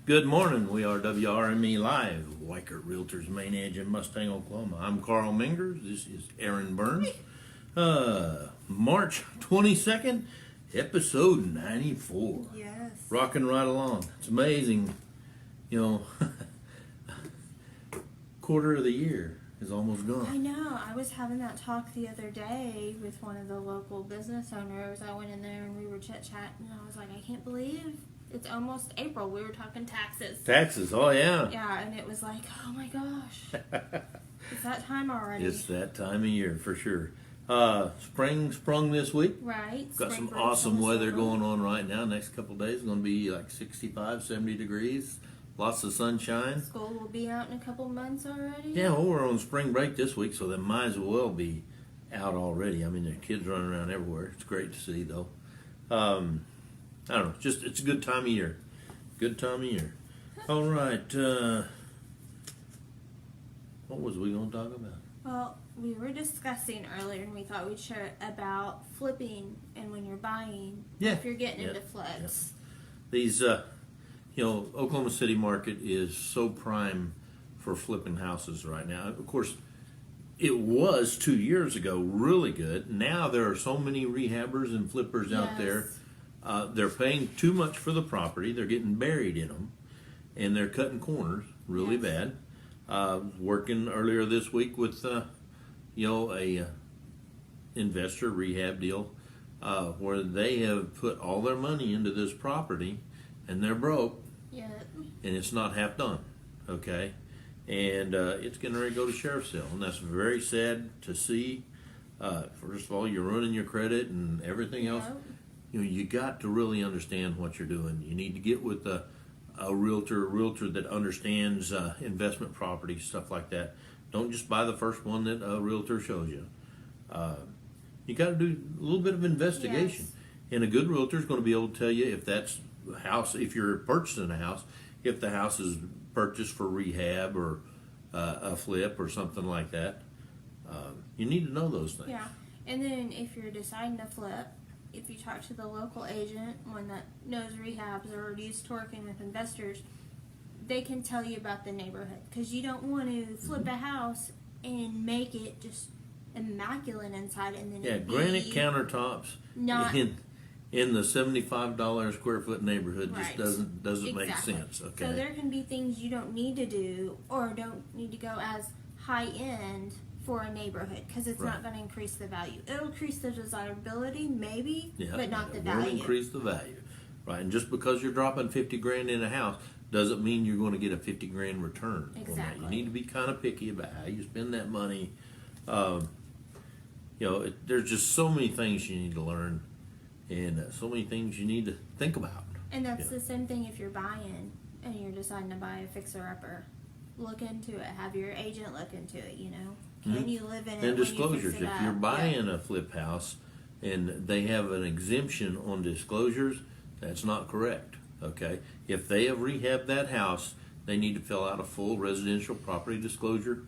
Good morning. We are WRME Live, Weichert Realtors Main Edge in Mustang, Oklahoma. I'm Carl Mingers. This is Aaron Burns. March 22nd, episode 94. Yes. Rocking right along. It's amazing, quarter of the year is almost I gone. know. I was having that talk the other day with one of the local business owners. I went in there and we were chit-chatting, and I was like, I can't believe it's almost April. We were talking taxes. Taxes, oh yeah. Yeah, and it was like, oh my gosh. It's that time already. It's that time of year for sure. Spring sprung this week. Right. Got Spring some break's awesome almost weather over. going on right now. Next couple of days is going to be like 65, 70 degrees. Lots of sunshine. School will be out in a couple months already. Yeah, well, we're on spring break this week, so they might as well be out already. I mean, there are kids running around everywhere. It's great to see, though. I don't know. Just it's a good time of year. Good time of year. All right. What was we going to talk about? Well, we were discussing earlier, and we thought we'd share about flipping and when you're buying, Yeah. if you're getting Yeah. into flips. These, Oklahoma City market is so prime for flipping houses right now. Of course, it was 2 years ago really good. Now there are so many rehabbers and flippers out there. They're paying too much for the property. They're getting buried in them, and they're cutting corners really Yes. bad. Working earlier this week with, a investor rehab deal where they have put all their money into this property, and they're broke, Yeah. and it's not half done. Okay, and it's getting ready to go to sheriff's sale, and that's very sad to see. First of all, you're ruining your credit and everything else. You got to really understand what you're doing. You need to get with a realtor that understands investment property, stuff like that. Don't just buy the first one that a realtor shows you. You got to do a little bit of investigation. Yes. And a good realtor is going to be able to tell you if that's a house, if you're purchasing a house, if the house is purchased for rehab or a flip or something like that. You need to know those things. Yeah. And then if you're deciding to flip, if you talk to the local agent, one that knows rehabs or used to working with investors, they can tell you about the neighborhood. Because you don't want to flip a house and make it just immaculate inside and then it granite be countertops not in the $75 a square foot neighborhood just Right. doesn't make Exactly. sense. Okay. So there can be things you don't need to do or don't need to go as high end for a neighborhood because it's Right. not going to increase the value. It'll increase the desirability, maybe, Yeah, but not the it will value. increase the value, right? And just because you're dropping 50 grand in a house doesn't mean you're going to get a 50 grand return. on that. Exactly. You need to be kind of picky about how you spend that money. There's just so many things you need to learn, and so many things you need to think about. And that's Yeah. the same thing if you're buying and you're deciding to buy a fixer-upper. Look into it. Have your agent look into it, Can you live in it And when you disclosures. fix it If up? you're Yeah. buying a flip house and they have an exemption on disclosures, that's not correct. Okay? If they have rehabbed that house, they need to fill out a full residential property disclosure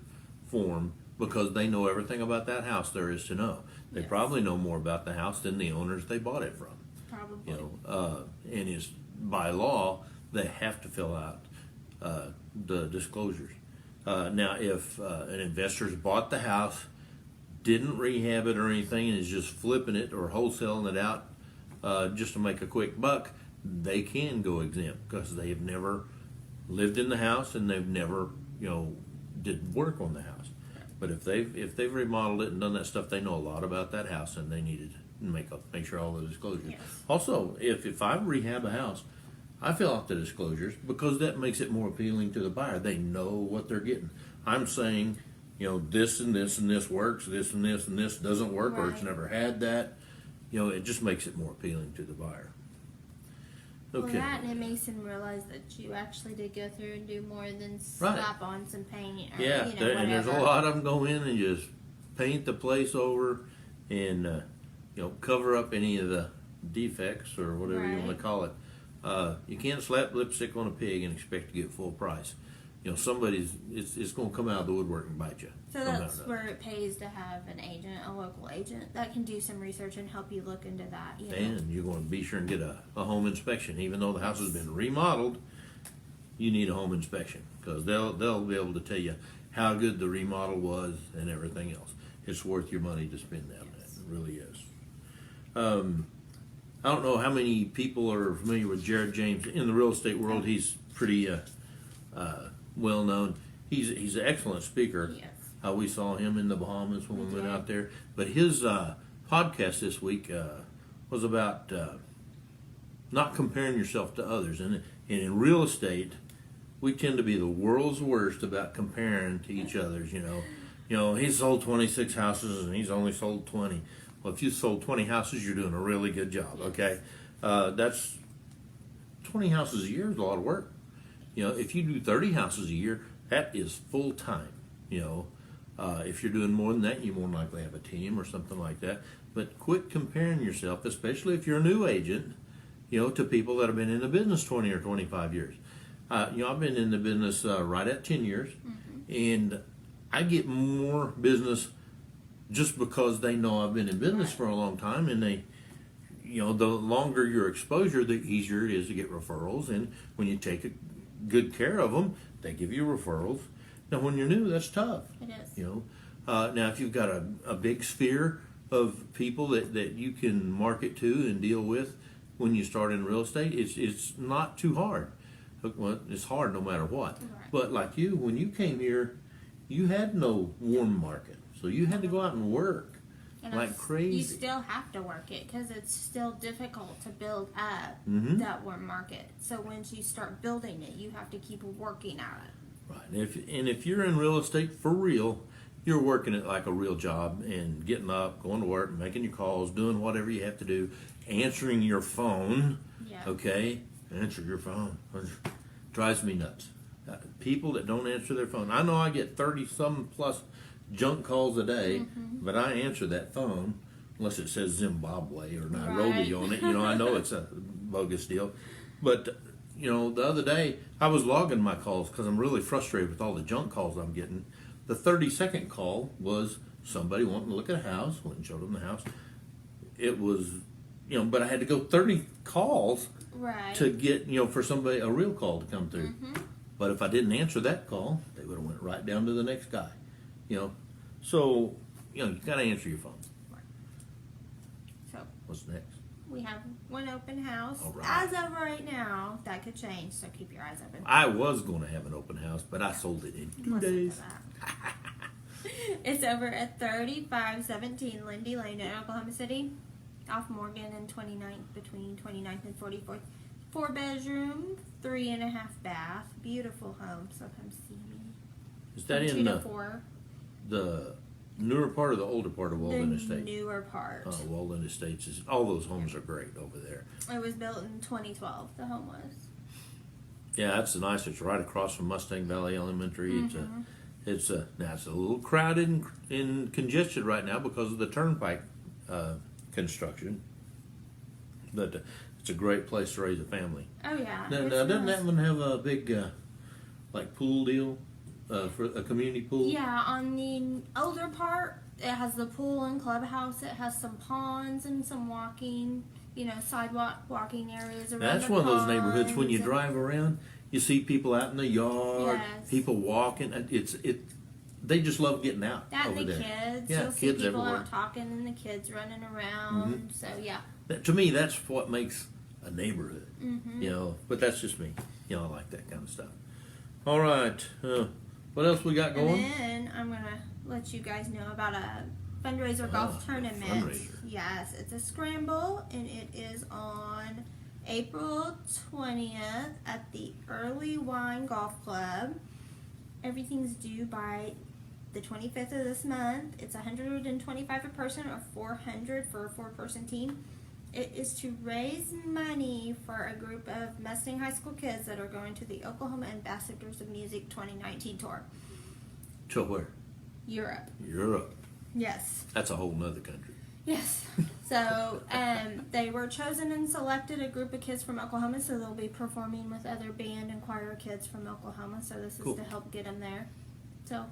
form because they know everything about that house there is to know. They Yes. probably know more about the house than the owners they bought it from. Probably. And is by law they have to fill out the disclosures. Now, if an investor's bought the house, didn't rehab it or anything, and is just flipping it or wholesaling it out just to make a quick buck, they can go exempt because they have never lived in the house and they've never, did work on the house. But if they've remodeled it and done that stuff, they know a lot about that house and they needed to make sure all the disclosures. Yes. Also, if I rehab a house, I fill out the disclosures because that makes it more appealing to the buyer. They know what they're getting. I'm saying, this and this and this works, this and this doesn't work, or it's Right. never had that. It just makes it more appealing to the buyer. Well, Okay. that and it makes them realize that you actually did go through and do more than slap on some paint or Yeah, and there's a whatever. lot of them go in and just paint the place over and cover up any of the defects or whatever you want Right. to call it. You can't slap lipstick on a pig and expect to get full price. It's going to come out of the woodwork and bite you. So somehow or that's another. where it pays to have an agent, a local agent, that can do some research and help you look into that. And you're going to be sure and get a home inspection, even though the house has been remodeled. you need a home inspection, because they'll be able to tell you how good the remodel was and everything else. It's worth your money to spend that. It really is. I don't know how many people are familiar with Jared James in the real estate world. He's pretty well known. He's an excellent speaker. Yes. We saw him in the Bahamas when we went did. out there. But his podcast this week was about not comparing yourself to others. And in real estate, we tend to be the world's worst about comparing to each other's. You know, he sold 26 houses and he's only sold 20. Well, if you sold 20 houses, you're doing a really good job. Okay, that's 20 houses a year is a lot of work. You know, if you do 30 houses a year, that is full time. You know, if you're doing more than that, you more than likely have a team or something like that. But quit comparing yourself, especially if you're a new agent, you know, to people that have been in the business 20 or 25 years. You know, I've been in the business right at 10 years, and I get more business just because they know I've been in business for a long time, and they, you know, the longer your exposure, the easier it is to get referrals. And when you take good care of them, they give you referrals. Now, when you're new, that's tough. It is. You know, now if you've got a big sphere of people that you can market to and deal with when you start in real estate, it's not too hard. Well, it's hard no matter what. Right. But like you, when you came here, you had no warm market, so you had to go out and work And like crazy. You still have to work it because it's still difficult to build up Mhm. that warm market. So once you start building it, you have to keep working at it. Right. And if you're in real estate for real, you're working it like a real job and getting up, going to work, making your calls, doing whatever you have to do, answering your phone. Yeah. Okay? Answer your phone. Drives me nuts. People that don't answer their phone. I know I get 30-some plus junk calls a day, but I answer that phone unless it says Zimbabwe or Nairobi Right. on it. You know, I know it's a bogus deal. But, you know, the other day I was logging my calls because I'm really frustrated with all the junk calls I'm getting. The 30-second call was somebody wanting to look at a house, went and showed them the house. It was, you know, but I had to go 30 calls Right. to get, you know, for somebody, a real call to come through. But if I didn't answer that call, they would have went right down to the next guy, you know. So, you know, you got to answer your phone. So What's next? we have one open house. All right. As of right now, that could change, so keep your eyes open. I was going to have an open house, but I sold it in 2 Listen to days. that. It's over at 3517 Lindy Lane in Oklahoma City, off Morgan and 29th, between 29th and 44th. 4-bedroom, 3.5 bath, beautiful home. So come see me. Is that From in 2 to 4. the newer part or the older part of Walden The Estates? newer part. Oh, Walden Estates is, all those homes are great over there. It was built in 2012. The home was. Yeah, that's nice. It's right across from Mustang Valley Elementary. Mm-hmm. It's a little crowded and congested right now because of the turnpike construction, but it's a great place to raise a family. Oh yeah. Now, it's doesn't nice. that one have a big like pool deal for a community pool? Yeah, on the older part, it has the pool and clubhouse. It has some ponds and some walking, sidewalk walking areas around. That's the one of those neighborhoods when you ponds and- drive around, you see people out in the yard, Yes. people walking. They just love getting out That over and the there. kids. Yeah, You'll see kids people everywhere. out talking and the kids running around. So yeah. To me, that's what makes a neighborhood. Mm-hmm. But that's just me. I like that kind of stuff. All right, what else we got And going? then I'm gonna let you guys know about a fundraiser golf a tournament. fundraiser. Yes, it's a scramble, and it is on April 20th at the Early Wine Golf Club. Everything's due by the 25th of this month. It's $125 a person or $400 for a 4-person team. It is to raise money for a group of Mustang High School kids that are going to the Oklahoma Ambassadors of Music 2019 tour. To where? Europe. Europe. Yes. That's a whole nother country. Yes. So they were chosen and selected, a group of kids from Oklahoma, so they'll be performing with other band and choir kids from Oklahoma. So this is Cool. to help get them there. So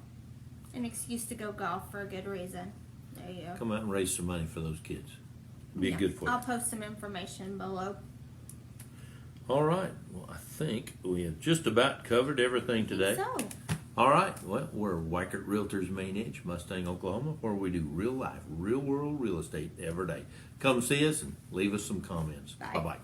an excuse to go golf for a good reason. There you go. Come out and raise some money for those kids. Be Yeah. good for I'll you. post some information below. All right. Well, I think we have just about covered everything today. So, All right. Well, we're Weichert Realtors Main Edge, Mustang, Oklahoma, where we do real life, real world real estate every day. Come see us and leave us some comments. Bye. Bye-bye.